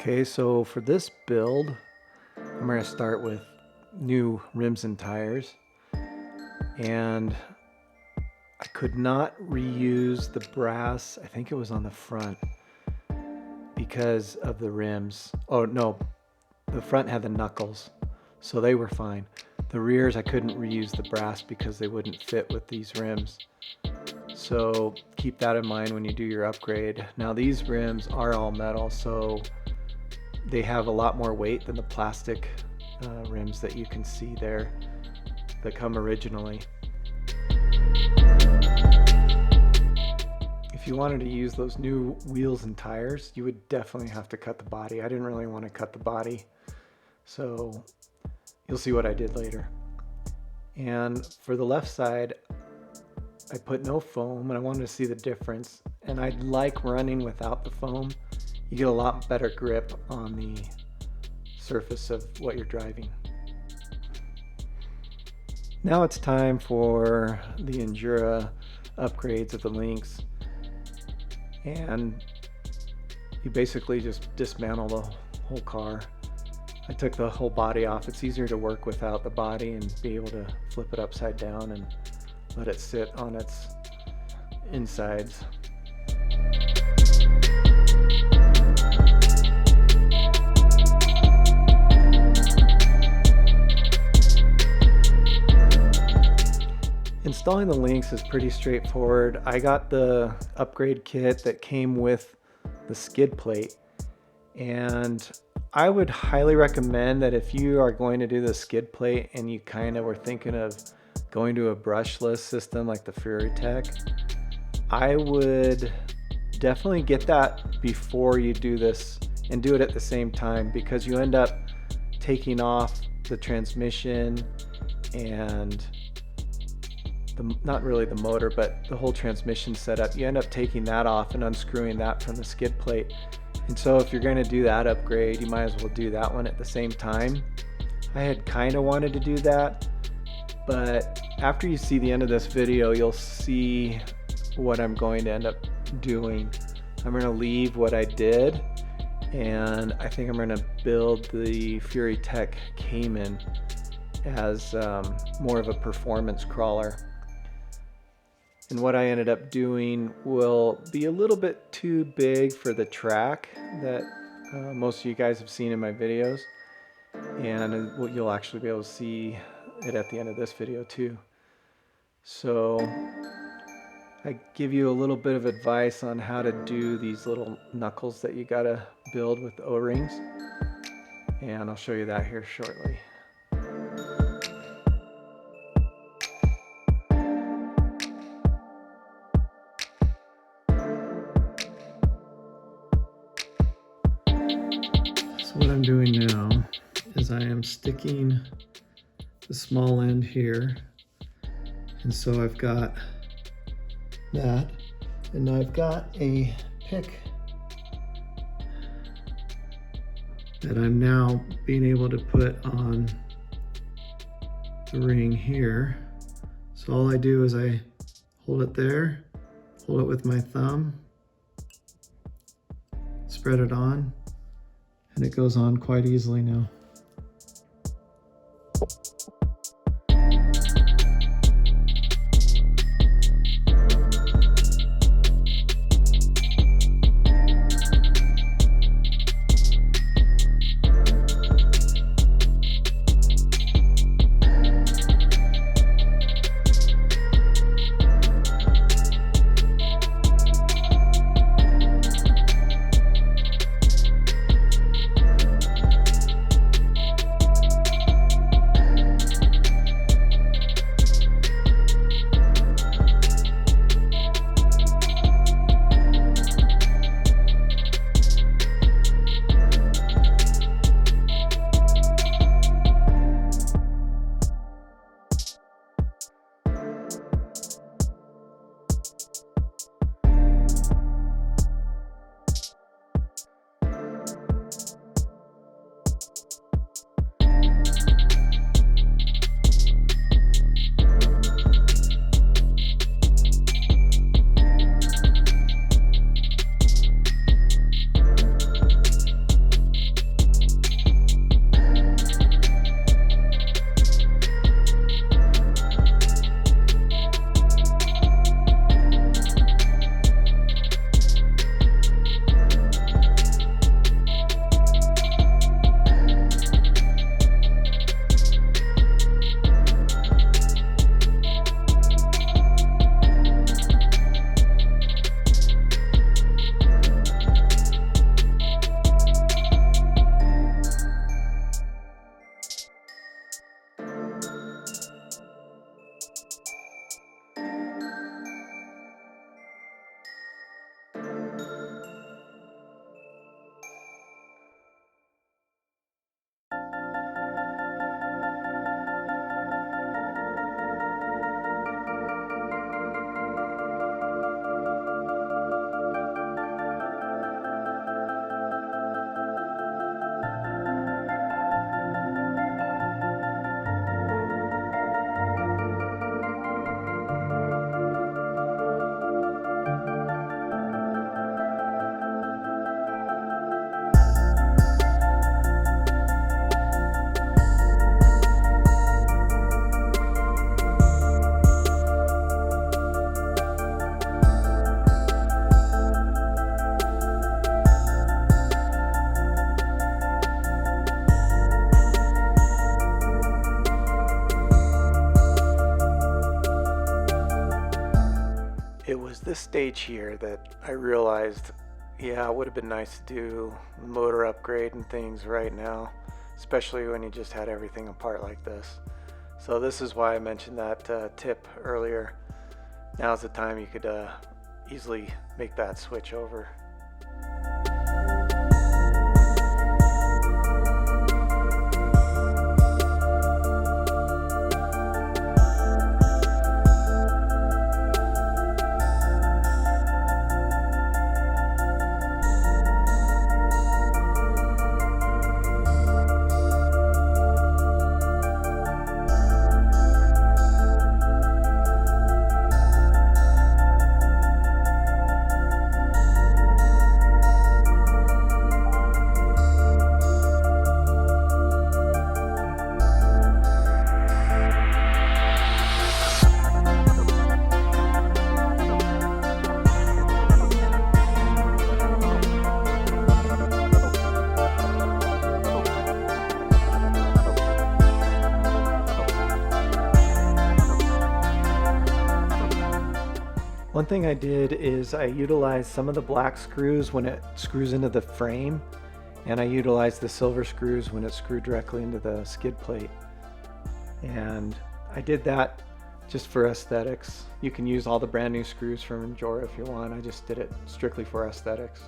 Okay, so for this build, I'm going to start with new rims and tires. And I could not reuse the brass, I think it was on the front, because of the rims. Oh no, the front had the knuckles, so they were fine. The rears, I couldn't reuse the brass because they wouldn't fit with these rims. So keep that in mind when you do your upgrade. Now these rims are all metal, so they have a lot more weight than the plastic rims that you can see there that come originally. If you wanted to use those new wheels and tires, you would definitely have to cut the body. I didn't really want to cut the body, so you'll see what I did later. And for the left side, I put no foam, and I wanted to see the difference. And I like running without the foam. You get a lot better grip on the surface of what you're driving. Now it's time for the Injora upgrades of the links. And you basically just dismantle the whole car. I took the whole body off. It's easier to work without the body and be able to flip it upside down and let it sit on its insides. Installing the links is pretty straightforward. I got the upgrade kit that came with the skid plate, and I would highly recommend that if you are going to do the skid plate and you kind of were thinking of going to a brushless system like the Fury-Tech, I would definitely get that before you do this and do it at the same time, because you end up taking off the transmission and not really the motor, but the whole transmission setup. You end up taking that off and unscrewing that from the skid plate. And so if you're going to do that upgrade, you might as well do that one at the same time. I had kind of wanted to do that, but after you see the end of this video, you'll see what I'm going to end up doing. I'm going to leave what I did, and I think I'm going to build the Fury-Tech Cayman as more of a performance crawler. And what I ended up doing will be a little bit too big for the track that most of you guys have seen in my videos, and you'll actually be able to see it at the end of this video too. So I give you a little bit of advice on how to do these little knuckles that you gotta build with O-rings, and I'll show you that here shortly. So what I'm doing now is I am sticking the small end here, and so I've got that, and I've got a pick that I'm now being able to put on the ring here. So all I do is I hold it there, hold it with my thumb, spread it on, and it goes on quite easily now. this stage here that I realized, yeah, it would have been nice to do motor upgrade and things right now, especially when you just had everything apart like this. So this is why I mentioned that tip earlier. Now's the time you could easily make that switch over. One thing I did is I utilized some of the black screws when it screws into the frame, and I utilized the silver screws when it screwed directly into the skid plate. And I did that just for aesthetics. You can use all the brand new screws from Injora if you want. I just did it strictly for aesthetics.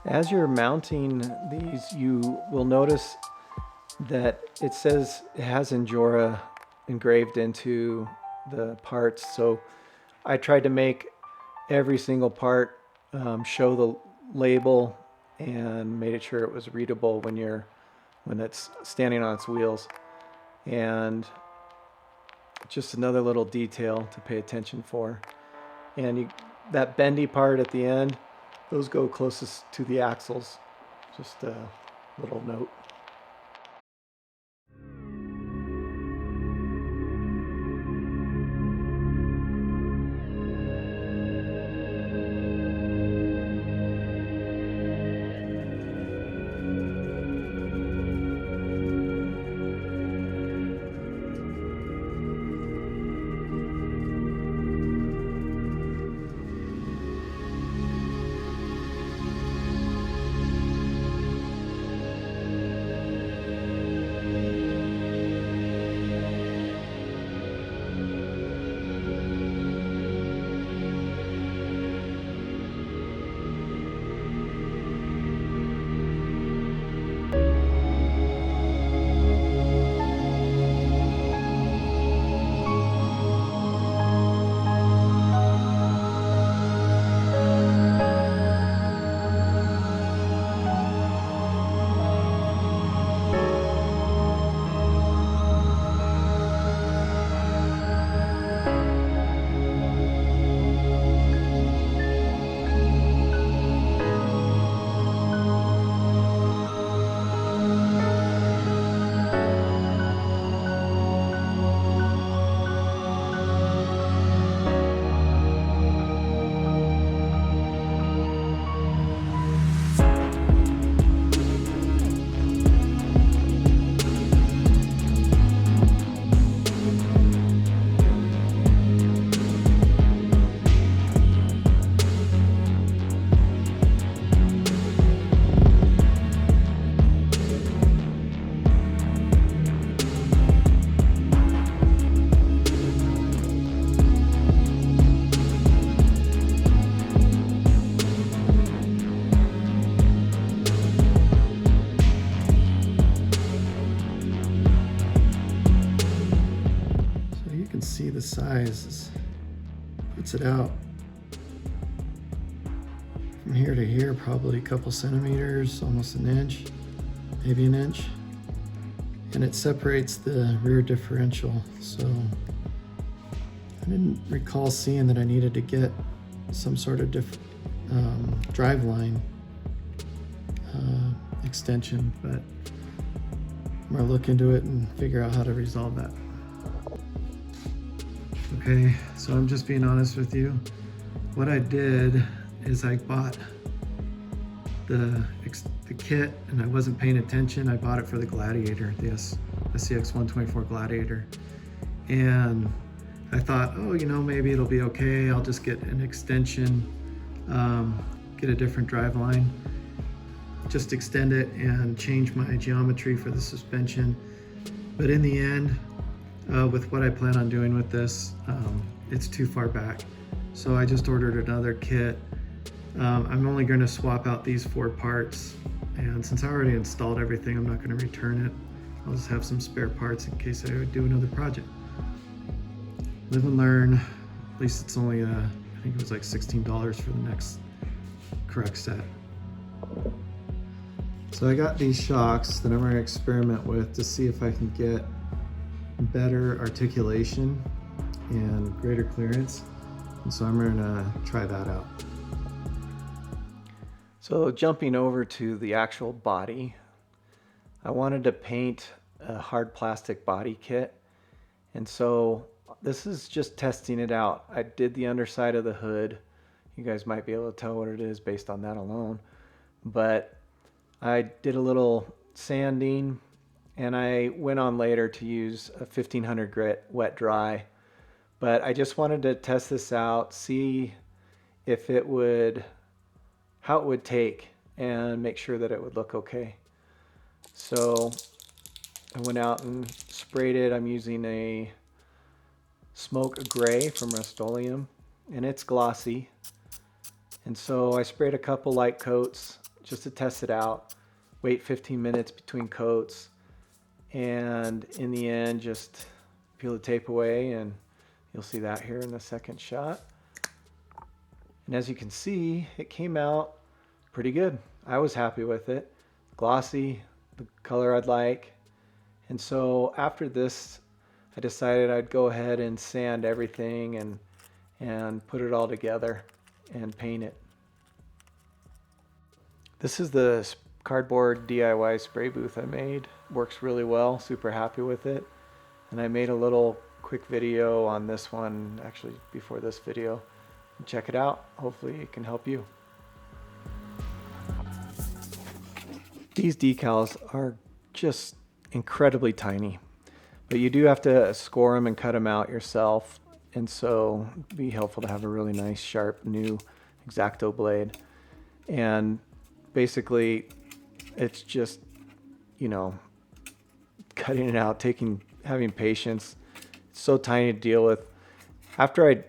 As you're mounting these, you will notice that it says it has Injora engraved into the parts. So I tried to make every single part show the label and made it sure it was readable when it's standing on its wheels. And just another little detail to pay attention for. And that bendy part at the end, those go closest to the axles. Just a little note. the size. Puts it out from here to here, probably a couple centimeters, almost an inch, maybe an inch. And it separates the rear differential. So I didn't recall seeing that I needed to get some sort of drive line extension, but I'm gonna look into it and figure out how to resolve that. Okay, so I'm just being honest with you. What I did is I bought the kit and I wasn't paying attention. I bought it for the Gladiator, the SCX124 Gladiator. And I thought, oh, you know, maybe it'll be okay. I'll just get an extension, get a different drive line, just extend it and change my geometry for the suspension. But in the end, with what I plan on doing with this, it's too far back. So I just ordered another kit. I'm only going to swap out these 4 parts, and since I already installed everything, I'm not going to return it. I'll just have some spare parts in case I do another project. Live and learn. At least it's only, I think it was like $16 for the next correct set. So I got these shocks that I'm going to experiment with to see if I can get better articulation and greater clearance. And so I'm going to try that out. So jumping over to the actual body, I wanted to paint a hard plastic body kit. And so this is just testing it out. I did the underside of the hood. You guys might be able to tell what it is based on that alone. But I did a little sanding, and I went on later to use a 1500 grit wet dry. But I just wanted to test this out, see if it would, how it would take, and make sure that it would look okay. So I went out and sprayed it. I'm using a smoke gray from Rust-Oleum, and it's glossy. And so I sprayed a couple light coats just to test it out, wait 15 minutes between coats, and in the end just peel the tape away, and you'll see that here in the second shot. And as you can see, it came out pretty good. I was happy with it. Glossy, the color I'd like. And so after this, I decided I'd go ahead and sand everything and put it all together and paint it. This is the cardboard DIY spray booth I made. Works really well, super happy with it. And I made a little quick video on this one, actually before this video. Check it out, hopefully it can help you. These decals are just incredibly tiny, but you do have to score them and cut them out yourself, and so it'd be helpful to have a really nice sharp new X-Acto blade. And basically it's just, you know, cutting it out, having patience. It's so tiny to deal with. After I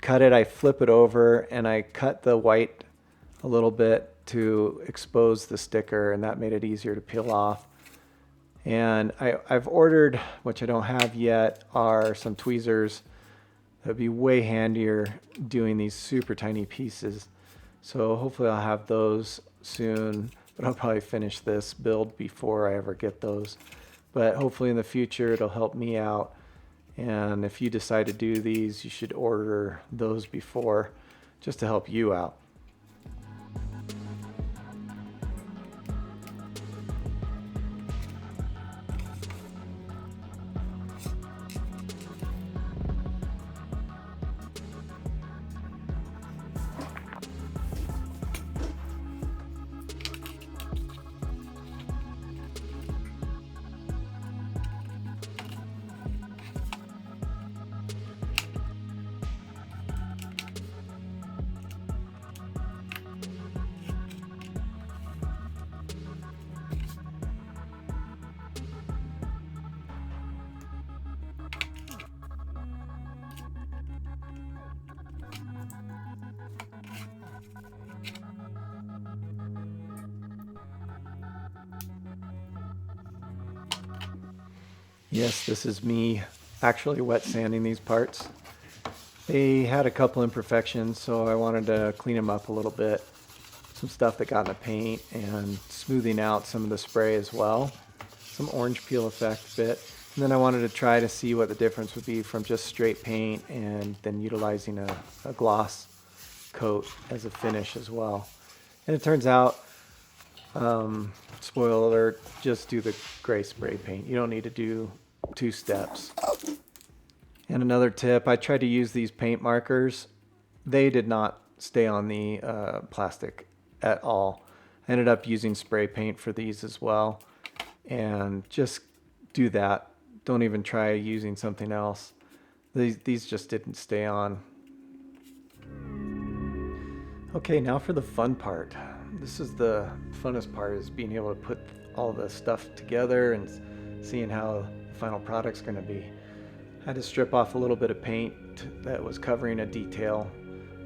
cut it, I flip it over and I cut the white a little bit to expose the sticker, and that made it easier to peel off. And I've ordered, which I don't have yet, are some tweezers that'd be way handier doing these super tiny pieces. So hopefully I'll have those soon, but I'll probably finish this build before I ever get those. But hopefully in the future it'll help me out. And if you decide to do these, you should order those before, just to help you out. Yes, this is me actually wet sanding these parts. They had a couple imperfections, so I wanted to clean them up a little bit. Some stuff that got in the paint and smoothing out some of the spray as well. Some orange peel effect bit. And then I wanted to try to see what the difference would be from just straight paint and then utilizing a gloss coat as a finish as well. And it turns out, spoiler alert, just do the gray spray paint. You don't need to do 2 steps. And another tip, I tried to use these paint markers. They did not stay on the plastic at all. I ended up using spray paint for these as well. And just do that. Don't even try using something else. These just didn't stay on. Okay, now for the fun part. This is the funnest part, is being able to put all the stuff together and seeing how the final product's going to be. I had to strip off a little bit of paint that was covering a detail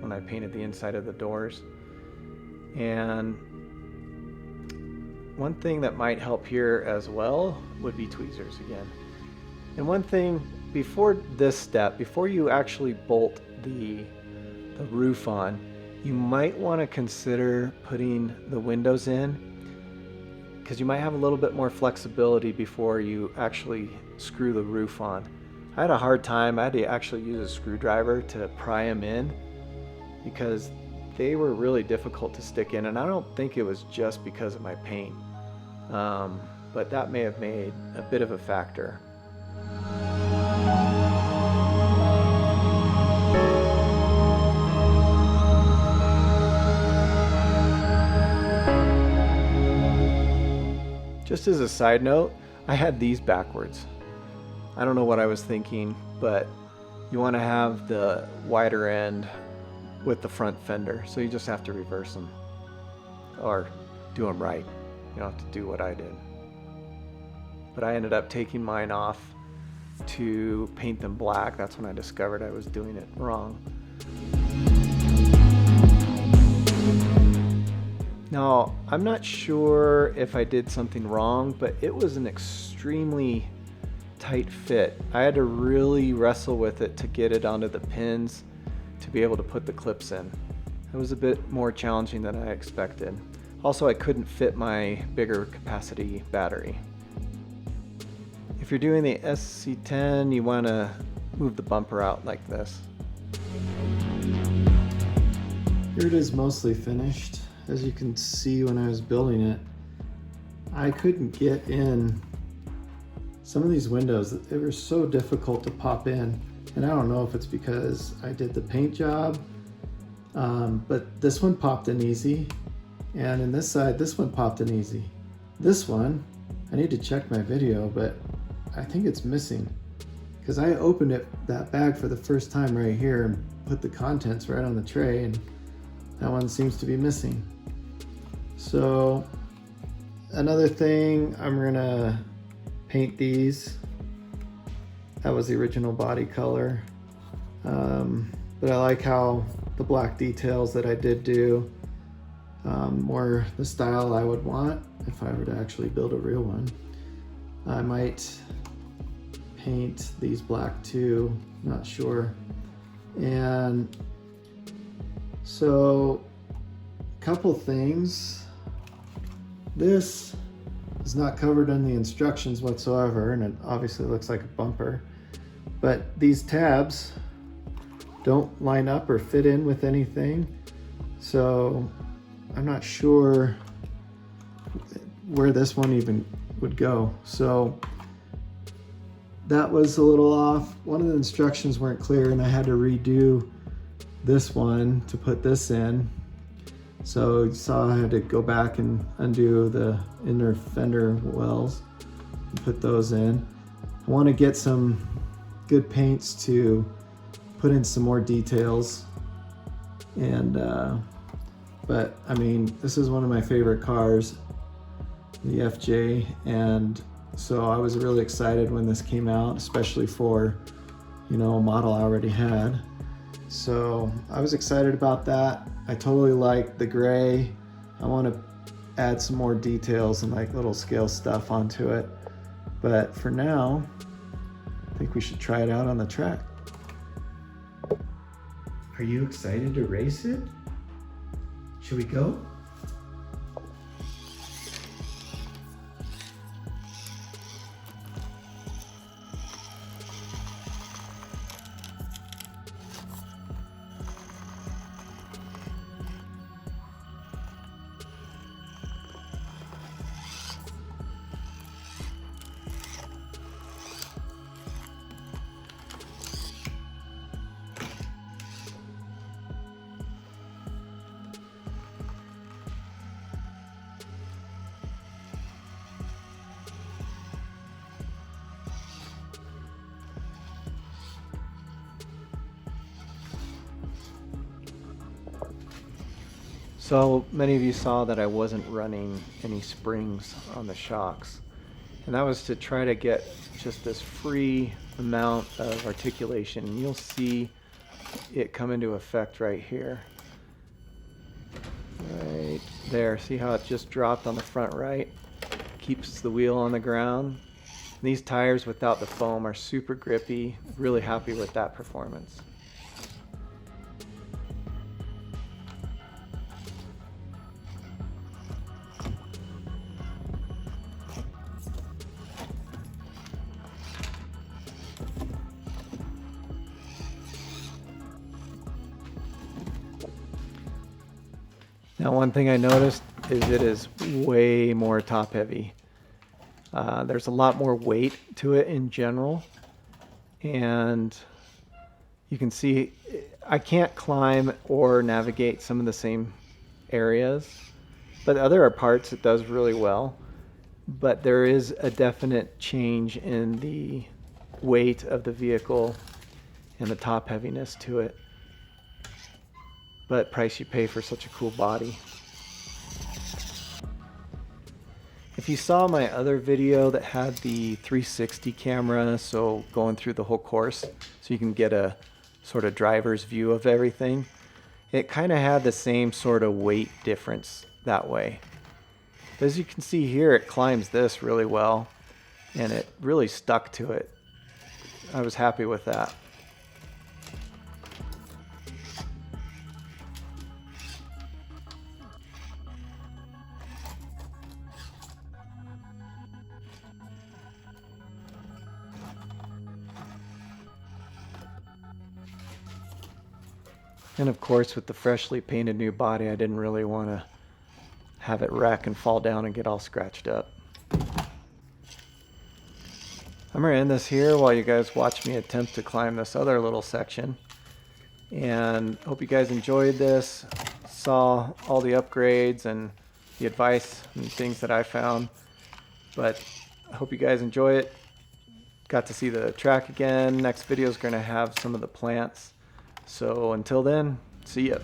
when I painted the inside of the doors. And one thing that might help here as well would be tweezers again. And one thing, before this step, before you actually bolt the roof on, you might want to consider putting the windows in, because you might have a little bit more flexibility before you actually screw the roof on. I had a hard time. I had to actually use a screwdriver to pry them in because they were really difficult to stick in, and I don't think it was just because of my paint, but that may have made a bit of a factor. Just as a side note, I had these backwards. I don't know what I was thinking, but you want to have the wider end with the front fender, so you just have to reverse them or do them right. You don't have to do what I did. But I ended up taking mine off to paint them black. That's when I discovered I was doing it wrong. Now, I'm not sure if I did something wrong, but it was an extremely tight fit. I had to really wrestle with it to get it onto the pins to be able to put the clips in. It was a bit more challenging than I expected. Also, I couldn't fit my bigger capacity battery. If you're doing the SC10, you want to move the bumper out like this. Here it is, mostly finished. As you can see, when I was building it, I couldn't get in some of these windows. They were so difficult to pop in, and I don't know if it's because I did the paint job, but this one popped in easy, and in this side, this one popped in easy. This one, I need to check my video, but I think it's missing, because I opened that bag for the first time right here and put the contents right on the tray, and that one seems to be missing. So another thing, I'm gonna paint these. That was the original body color, but I like how the black details that I did do, more the style I would want if I were to actually build a real one. I might paint these black too, not sure. And so a couple things. This is not covered in the instructions whatsoever, and it obviously looks like a bumper, but these tabs don't line up or fit in with anything, so I'm not sure where this one even would go. So that was a little off. One of the instructions weren't clear, and I had to redo this one to put this in. So you saw I had to go back and undo the inner fender wells and put those in. I want to get some good paints to put in some more details. And but I mean, this is one of my favorite cars, the FJ, and so I was really excited when this came out, especially for, you know, a model I already had. So I was excited about that. I totally like the gray. I want to add some more details and like little scale stuff onto it. But for now, I think we should try it out on the track. Are you excited to race it? Should we go? So many of you saw that I wasn't running any springs on the shocks, and that was to try to get just this free amount of articulation. And you'll see it come into effect right here. Right there, see how it just dropped on the front right? Keeps the wheel on the ground. These tires without the foam are super grippy. Really happy with that performance. Now, one thing I noticed is it is way more top heavy. There's a lot more weight to it in general, and you can see I can't climb or navigate some of the same areas, but other parts it does really well. But there is a definite change in the weight of the vehicle and the top heaviness to it. But price you pay for such a cool body. If you saw my other video that had the 360 camera, so going through the whole course, so you can get a sort of driver's view of everything, it kind of had the same sort of weight difference that way. But as you can see here, it climbs this really well, and it really stuck to it. I was happy with that. And of course, with the freshly painted new body, I didn't really want to have it wreck and fall down and get all scratched up. I'm going to end this here while you guys watch me attempt to climb this other little section. And hope you guys enjoyed this, saw all the upgrades and the advice and things that I found. But I hope you guys enjoy it. Got to see the track again. Next video is going to have some of the plants. So until then, see ya.